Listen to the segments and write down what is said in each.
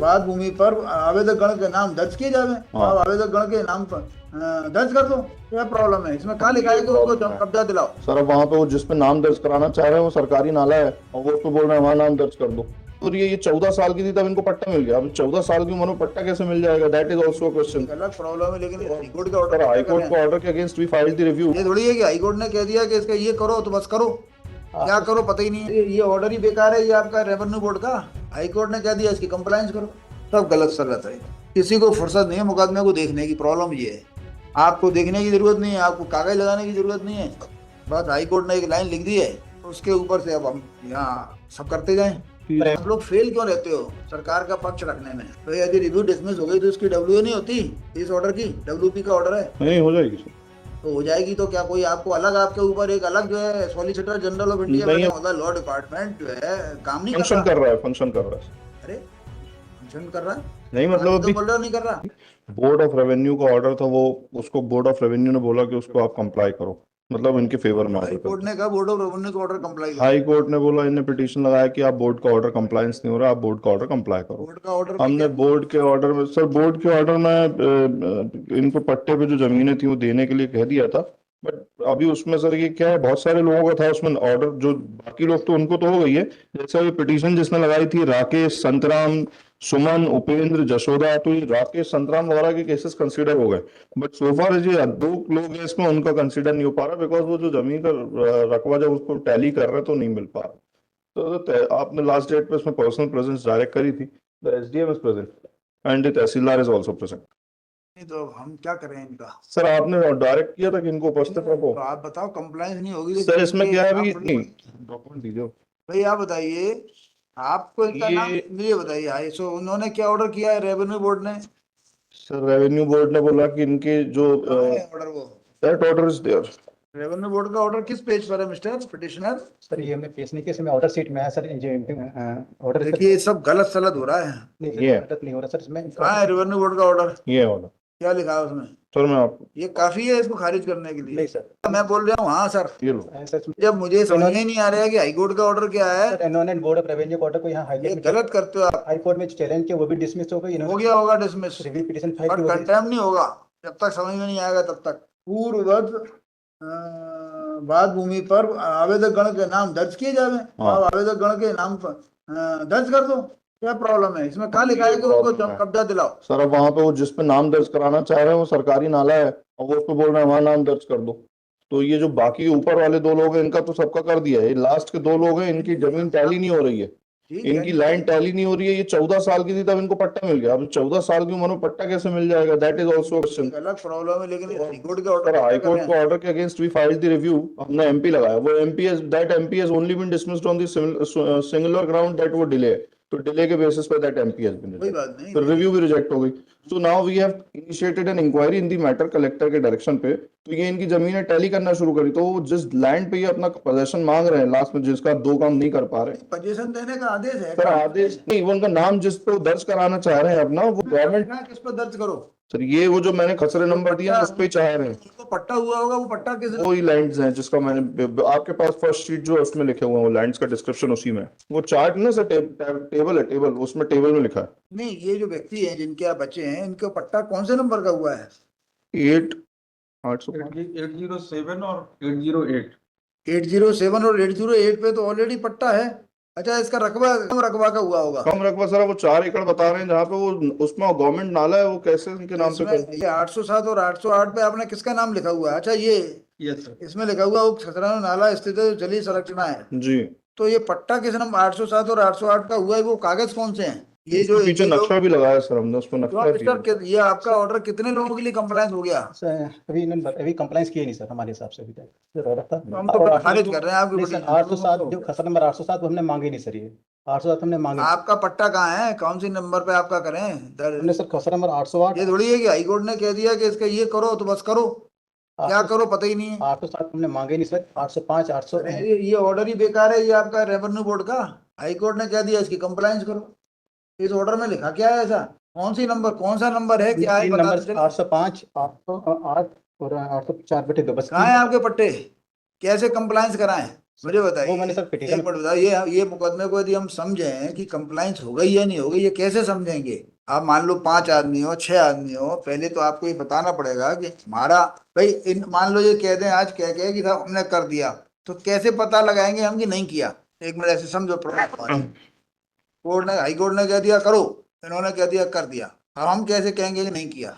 बाद भूमि पर आवेदक गण के नाम दर्ज किए जावे। आप आवेदक गण के नाम पर दर्ज कर दो। क्या प्रॉब्लम है इसमें? कहाँ लिखा है कि उसको कब्जा दिलाओ? सर अब वहाँ पे वो जिसपे नाम दर्ज कराना चाह रहे हैं वो सरकारी नाला है और वो उसको बोल रहे हैं वहाँ नाम दर्ज कर दो। और ये 14 साल की थी तब इनको पट्टा मिल गया। अब 14 साल की उम्र में पट्टा कैसे मिल जाएगा? That is also question. अलग प्रॉब्लम है, लेकिन हाईकोर्ट का ऑर्डर, हाईकोर्ट को ऑर्डर के against we filed the review. ये थोड़ी है कि हाईकोर्ट ने कह दिया कि इसका ये करो तो बस करो। क्या करो पता ही नहीं है। ये ऑर्डर ही बेकार है, ये आपका रेवेन्यू बोर्ड का। हाईकोर्ट ने कह दिया इसकी कंप्लायंस करो, सब गलत सरत है। किसी को फुर्सत नहीं है मुकदमे को देखने की। प्रॉब्लम ये है, आपको देखने की जरूरत नहीं है, आपको कागज लगाने की जरूरत नहीं है। बस हाईकोर्ट ने एक लाइन लिख दी है, उसके ऊपर से अब हम यहाँ सब करते जाएं। आप लोग फेल क्यों रहते हो सरकार का पक्ष रखने में? तो यदि रिव्यू डिसमिस हो गई तो इसकी डब्ल्यू नहीं होती, इस ऑर्डर की WP का ऑर्डर है, नहीं हो जाएगी सर। तो हो जाएगी। तो क्या कोई आपको अलग, आपके ऊपर एक अलग जो है सॉलिसिटर जनरल ऑफ इंडिया मतलब लॉ डिपार्टमेंट जो है काम नहीं फंक्शन कर रहा है, फंक्शन कर रहा है। अरे फंक्शन कर रहा है नहीं मतलब तो बोल रहा नहीं कर रहा। बोर्ड ऑफ रेवेन्यू का ऑर्डर था, वो उसको बोर्ड ऑफ रेवेन्यू ने बोला कि उसको आप कंप्लाई करो, मतलब इनके फेवर में हाई कोर्ट ने कहा बोर्ड ऑफ रेवेन्यू का ऑर्डर कंप्लाई करो। हाई कोर्ट ने बोला, इन्हें पिटीशन लगाया कि आप बोर्ड का ऑर्डर कंप्लायंस नहीं हो रहा, आप बोर्ड का ऑर्डर कंप्लाई करो। बोर्ड का ऑर्डर हमने बोर्ड के ऑर्डर में सर, बोर्ड के ऑर्डर में इनको पट्टे पे जो जमीनें थी वो देने के लिए कह दिया था। बट अभी उसमें सर ये क्या है, बहुत सारे लोगों का था उसमें ऑर्डर, जो बाकी लोग तो उनको तो हो गई है। जैसे अभी पिटीशन जिसने लगाई थी राकेश, संतराम, सुमन, उपेंद्र, जशोदा, तो ये राकेश संतराम वगैरह के केसेस कंसीडर हो गए। बट सो फार ये 2 लोग हैं इसमें, उनका कंसीडर नहीं हो पा रहा, बिकॉज वो जो जमीन का रकबा जब उसको टैली कर रहे हैं तो नहीं मिल पा रहा। तो आपने लास्ट डेट पे इसमें पर्सनल प्रेजेंस डायरेक्ट करी थी। The SDM is present and the tehsildar is also present. नहीं तो हम क्या करें इनका? सर आपने डायरेक्ट किया था कि इनको उपस्थित रखो। तो आप बताओ, कंप्लायंस नहीं होगी सर इसमें क्या है अभी, डॉक्यूमेंट दीजिए भाई। आप बताइए, आपको इनका नाम ये बताइए। हाई सो उन्होंने क्या ऑर्डर किया है रेवेन्यू बोर्ड ने? सर रेवेन्यू बोर्ड ने बोला कि इनके जो ऑर्डर, वो that order is there. Revenue board का ऑर्डर किस पेज पर है मिस्टर पिटिशनर? सर ये हमने पेश नहीं किया, इसमें ऑर्डर सीट में है सर। ऑर्डर देखिए ये सब गलत सलत हो रहा है। नहीं ये गलत नहीं हो रहा सर इसमें। कहाँ है रेवेन्यू बोर्ड का ऑर्डर? ये ऑर्डर क्या लिखा है उसमें? सर मैं आपको, ये काफी है इसको खारिज करने के लिए? नहीं सर, मैं बोल रहा हूँ हाँ सर। ये लो सर जब मुझे समझ में नहीं आ रहा है कि हाईकोर्ट का ऑर्डर क्या है। इन्होंने बोर्ड ऑफ रेवेन्यू ऑर्डर को यहाँ ये गलत करते हो आप। हाई कोर्ट में चैलेंज किया, वो भी डिसमिस हो गई। हो गया होगा डिसमिस, रिव्यू पिटीशन फाइल पर कंटेम्प्ट नहीं होगा जब तक समझ में नहीं आएगा तब तक। पूर्ववत बाद भूमि पर आवेदक गण के नाम दर्ज किए जावे। आप आवेदक गण के नाम पर दर्ज कर दो। क्या प्रॉब्लम है इसमें? कहाँ लिखा है कि उसको कब्जा दिलाओ? सर अब वहाँ पे वो जिसपे नाम दर्ज कराना चाह रहे हैं वो सरकारी नाला है और वो उसको बोल रहे हैं वहाँ नाम दर्ज कर दो। तो ये जो बाकी ऊपर वाले 2 लोग हैं इनका तो सबका कर दिया है, ये लास्ट के 2 लोग हैं इनकी जमीन टैली नहीं हो रही है, इनकी लाइन टैली नहीं हो रही है। ये 14 साल की थी तब इनको पट्टा मिल गया। अब 14 साल की उम्र में पट्टा कैसे मिल जाएगा? That is also question. अलग प्रॉब्लम है, लेकिन हाईकोर्ट के ऑर्डर, हाईकोर्ट को ऑर्डर के against we filed the review. हमने MP लगाया, वो MP has only been dismissed on the singular ground that वो डिले है। तो डिले के बेसिस पे दैट MP हैज बीन, कोई बात नहीं, तो रिव्यू भी रिजेक्ट हो गई। So now we have initiated an inquiry in the matter collector के डायरेक्शन पे। तो ये इनकी जमीनें टैली करना शुरू करी, तो जिस लैंड पे ये अपना पोजेशन मांग रहे हैं लास्ट में, जिसका 2 काम नहीं कर पा रहे। पोजीशन देने का आदेश है सर आदेश नहीं, वो उनका नाम जिस पे दर्ज कराना चाह रहे हैं अपना, वो गवर्नमेंट। किस पर दर्ज करो सर ये वो जो मैंने खसरे नंबर दिया उस पे चाह रहे हैं, उसको पट्टा हुआ होगा, वो पट्टा किस? वही लैंड्स हैं जिसका मैंने आपके पास फर्स्ट शीट जो है उसमें लिखे हुए हैं, वो लैंड्स का डिस्क्रिप्शन उसी में, वो चार्ट ना सर, टेबल है, टेबल, उसमें टेबल में लिखा है। नहीं, ये जो व्यक्ति हैं जिनके आप बच्चे हैं, इनका पट्टा कौन से नंबर का हुआ है? 807 और 808। 807 और 808 पे तो ऑलरेडी पट्टा है। अच्छा, इसका रकबा कम रकबा का हुआ होगा? कम रकबा सर, वो 4 एकड़ बता रहे हैं जहाँ पे वो उसमें गवर्नमेंट नाला है, वो कैसे उनके नाम पे कर? ये 807 और 808 पे आपने किसका नाम लिखा हुआ है? अच्छा, ये यस सर। इसमें लिखा हुआ वो खसरा नाला स्थित जलीय संरचना है जी। तो ये पट्टा किस नंबर 807 और 808 का हुआ है? वो कागज कौन से हैं? ये जो पीछे नक्शा भी लगाया सर हमने, उस पर नक्शा। ये आपका ऑर्डर कितने लोगों के लिए कंप्लायंस हो गया? अभी कंप्लायंस किए नहीं सर हमारे हिसाब से अभी तक ऑर्डर था। हम तो खारिज कर रहे हैं आपकी। 807 जो खसरा नंबर 807 वो हमने मांगे नहीं सर, ये 807 हमने मांगे। आपका पट्टा कहाँ है? कौन सी नंबर पे आपका करें हमने सर खसरा नंबर 808। ये थोड़ी है कि हाईकोर्ट ने कह दिया कि इसका ये करो तो बस करो। क्या करो पता ही नहीं है। 807 हमने मांगे नहीं सर। 805 800 ये ऑर्डर ही बेकार है, ये आपका रेवेन्यू बोर्ड का। हाईकोर्ट ने कह दिया इसकी कंप्लायंस करो। इस ऑर्डर में लिखा क्या है ऐसा? कौन सी नंबर, कौन सा नंबर है, क्या है? नंबर 805 808 और 804 बटे 2 बस। कहाँ है आपके पट्टे? कैसे कंप्लायंस कराएं? मुझे वो बताइए, मैंने सर एक पिटीशन मिनट बताइए, ये मुकदमे को यदि हम समझें कि कंप्लाइंस हो गई या नहीं हो गई, ये कैसे समझेंगे? आप मान लो 5 आदमी हो, 6 आदमी हो, पहले तो आपको ये बताना पड़ेगा कि हमारा भाई इन, मान लो ये कह दें आज कह के कि साहब हमने कर दिया, तो कैसे पता लगाएंगे हम कि नहीं किया? एक मिनट ऐसे समझो प्रॉब्लम। कोर्ट ने, हाई कोर्ट ने कह दिया करो, इन्होंने कह दिया कर दिया, अब हम कैसे कहेंगे कि नहीं किया?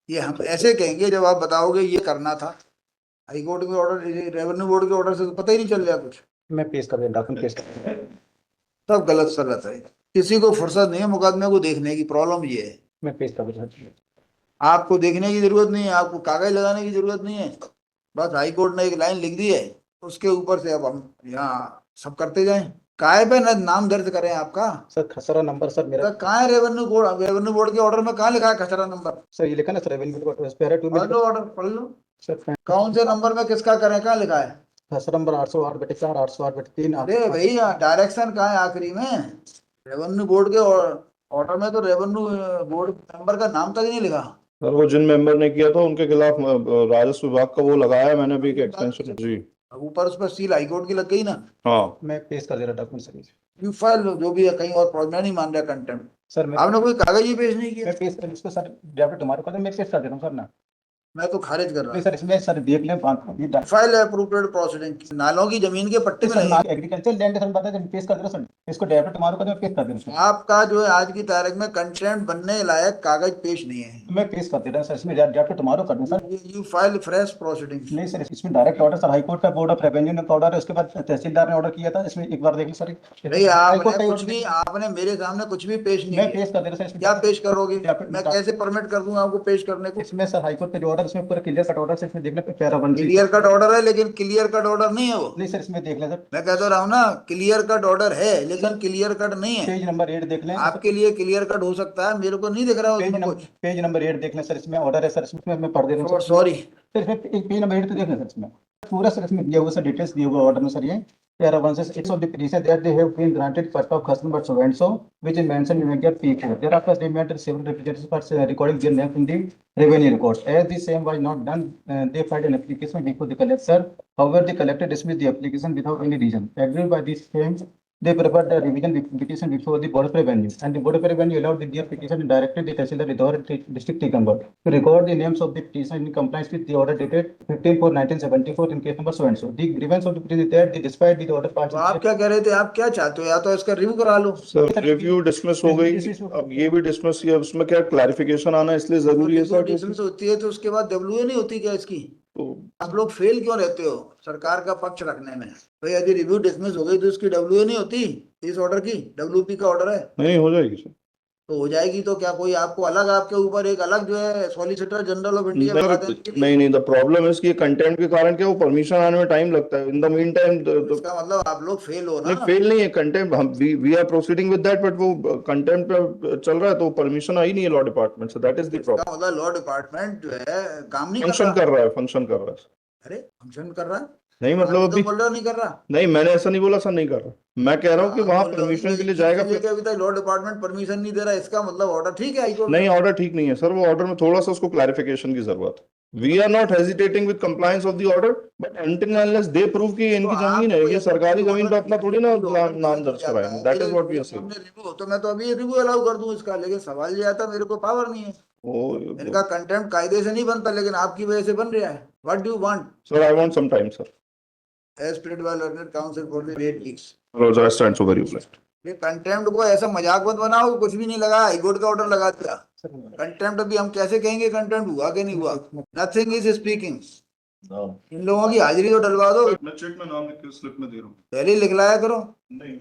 ये हम ऐसे कहेंगे जब आप बताओगे ये करना था। हाई कोर्ट के ऑर्डर, रेवेन्यू बोर्ड के ऑर्डर से तो पता ही नहीं चल रहा कुछ, मैं पेश कर दिया, डॉक्यूमेंट पेश कर दिया। सब गलत सर रहता है। किसी को फुर्सत नहीं है मुकदमे को देखने की, प्रॉब्लम ये है। मैं पेश कर दिया सर। आपको देखने की जरूरत नहीं है, आपको कागज लगाने की जरूरत नहीं है, बस हाई कोर्ट ने एक लाइन लिख दी है, उसके ऊपर से अब हम यहाँ सब करते जाएं। काय पे न नाम दर्ज करें आपका? सर खसरा नंबर सर मेरा, कहाँ है रेवेन्यू बोर्ड के ऑर्डर में कहाँ लिखा है खसरा नंबर? सर ये लिखा ना सर रेवेन्यू पैरा 2 में पढ़ लो ऑर्डर, पढ़ लो सर कौन से नंबर में किसका करें, कहाँ लिखा है? खसरा नंबर 808/4, 808/3। अरे भैया डायरेक्शन कहाँ है आखिरी में? रेवेन्यू बोर्ड के ऑर्डर में तो रेवेन्यू बोर्ड मेंबर का नाम तक ही नहीं लिखा। सर वो जिन मेंबर ने किया था उनके खिलाफ राजस्व विभाग का वो लगाया है मैंने अभी एक एक्सटेंशन जी। अब ऊपर उस पर सील हाई कोर्ट की लग गई ना। हाँ मैं पेश कर दे रहा डॉक्यूमेंट सर। यू फाइल जो भी है, कहीं और मैं नहीं मान रहा कंटेम्प्ट। सर मैं आपने कोई कागज ही पेश नहीं किया, मैं पेश कर इसको सर, डेप्यूटी तुम्हारे को मैं पेश कर दे रहा हूँ सर ना। मैं तो खारिज कर रहा नहीं हूँ। सर इसमें सर देख लें ये फाइल है अप्रूव्ड प्रोसीडिंग, नालों की जमीन के पट्टे में सर नहीं। एग्रीकल्चर लैंड सर बता पेश कर दे रहा सर, इसको डेप्यूटी तुम्हारे को मैं पेश कर दे रहा हूँ आपका जो है आज की तारीख में कंटेम्प्ट बनने लायक कागज पेश नहीं है। सर। मैं पेश कर दे रहा हूँ सर, इसमें डेप्यूटी तुम्हारे कर दूँ sir. You file fresh proceeding. नहीं सर इसमें डायरेक्ट ऑर्डर सर, हाईकोर्ट का बोर्ड ऑफ रेवेन्यू ने ऑर्डर है, उसके बाद तहसीलदार ने ऑर्डर किया था, इसमें एक बार देख लो सर। नहीं हाईकोर्ट आपने का कुछ भी, आपने मेरे सामने कुछ भी पेश नहीं मैं किया। पेश कर दे रहा सर इसमें। क्या पेश करोगे? डेप्यूटी- मैं कैसे परमिट कर दूंगा आपको पेश करने को? इसमें सर हाईकोर्ट का जो ऑर्डर इसमें पूरा क्लियर कट ऑर्डर से इसमें देखना पैरा 1 क्लियर कट ऑर्डर है, लेकिन क्लियर कट ऑर्डर नहीं है वो। नहीं सर इसमें देख लें सर, मैं कहता रहा हूँ ना, क्लियर कट ऑर्डर है लेकिन क्लियर कट नहीं है। पेज नंबर 8 देख लें। आपके लिए क्लियर कट हो सकता है, मेरे को नहीं दिख रहा है उसमें कुछ। पेज नंबर 8 देख लें सर, इसमें ऑर्डर है सर, इसमें मैं पढ़ दे रहा हूँ सर। सॉरी, सर इसमें पेज नंबर 8 तो देख लें सर, इसमें पूरा सर इसमें दिया हुआ सर, डिटेल्स दिए हुआ ऑर्डर में सर। ये पैरा 1 से it's of the petition that they have been granted first of custom but so and so which is mentioned in Megap P4. Thereafter they made several representatives for recording their name in the revenue records. As the same was not done, they filed an application before the collector. However, the collector dismissed the application without any reason. Agreed by these same, they prepared the revision petition before the Board of Revenue, and the Board of Revenue allowed their petition and directed the Tehsildar Ridhwar District Tigambur to record the names of the petition in compliance with the order dated 15/4/1974 in case number so and so. The grievance of the petition is that despite the order passed. तो आप क्या कह रहे थे? आप क्या चाहते हो? या तो इसका रिव्यू करा लो। सर रिव्यू डिसमिस हो गई, अब ये भी डिसमिस किया, उसमें क्या क्लैरिफिकेशन आना इसलिए जरूरी है सर। डिसमिस होती है तो उसके बाद डब्ल्यूए नहीं होती क्या इसकी? तो आप लोग फेल क्यों रहते हो सरकार का पक्ष रखने में? भाई यदि रिव्यू डिसमिस हो गई तो इसकी डब्ल्यूए नहीं होती? इस ऑर्डर की डब्ल्यूपी का ऑर्डर है नहीं हो जाएगी सर। तो हो जाएगी। तो क्या कोई आपको अलग, आपके ऊपर एक अलग जो है सॉलिसिटर जनरल ऑफ इंडिया बता देने के लिए? नहीं, द प्रॉब्लम इज कि कंटेंट के कारण क्या वो परमिशन आने में टाइम लगता है। इन द मीन टाइम इसका मतलब आप लोग फेल हो ना? नहीं, फेल नहीं है कंटेंट, हम we are proceeding with that, but वो कंटेंट पे चल रहा है तो परमिशन आई नहीं है लॉ डिपार्टमेंट से, दैट इज द प्रॉब्लम। इसका मतलब लॉ डिपार्टमेंट जो है काम नहीं फंक्शन कर रहा। फंक्शन कर रहा है। अरे फंक्शन कर रहा है? नहीं मतलब आप अभी तो बोल रहे हो नहीं कर रहा। नहीं, मैंने ऐसा नहीं बोला सर, नहीं कर रहा। मैं कह रहा हूँ कि वहाँ परमिशन के लिए जाएगा फिर। अभी तक लॉ डिपार्टमेंट परमिशन नहीं दे रहा, इसका मतलब ऑर्डर ठीक है हाईकोर्ट? नहीं, ऑर्डर ठीक नहीं है सर, वो ऑर्डर में थोड़ा सा उसको क्लैरिफिकेशन की जरूरत है। We are not hesitating with compliance of the order, but until unless they prove कि इनकी जमीन है, ये सरकारी जमीन पे अपना थोड़ी ना नाम दर्ज कराएंगे, that is what we are saying. तो मैं तो अभी रिव्यू अलाउ कर दूं इसका, लेकिन सवाल ये आता मेरे को पावर नहीं है। इनका कंटेम्प्ट कायदे से नहीं बनता, लेकिन आपकी वजह से बन रहा है। What do you want? Sir I want some time sir. As pled by learned counsel for the rate leaks. Rose I stand over you please. ये कंटेम्प्ट को ऐसा मजाक मत बनाओ, कुछ भी नहीं लगा, हाईकोर्ट का ऑर्डर लगा दिया। कंटेम्प्ट अभी हम कैसे कहेंगे कंटेम्प्ट हुआ कि नहीं हुआ? Nothing is speaking. इन लोगों की हाजिरी तो डलवा दो। मैं चेक में नाम लिख के स्लिप में दे रहा हूँ। पहले लिख लाया करो। नहीं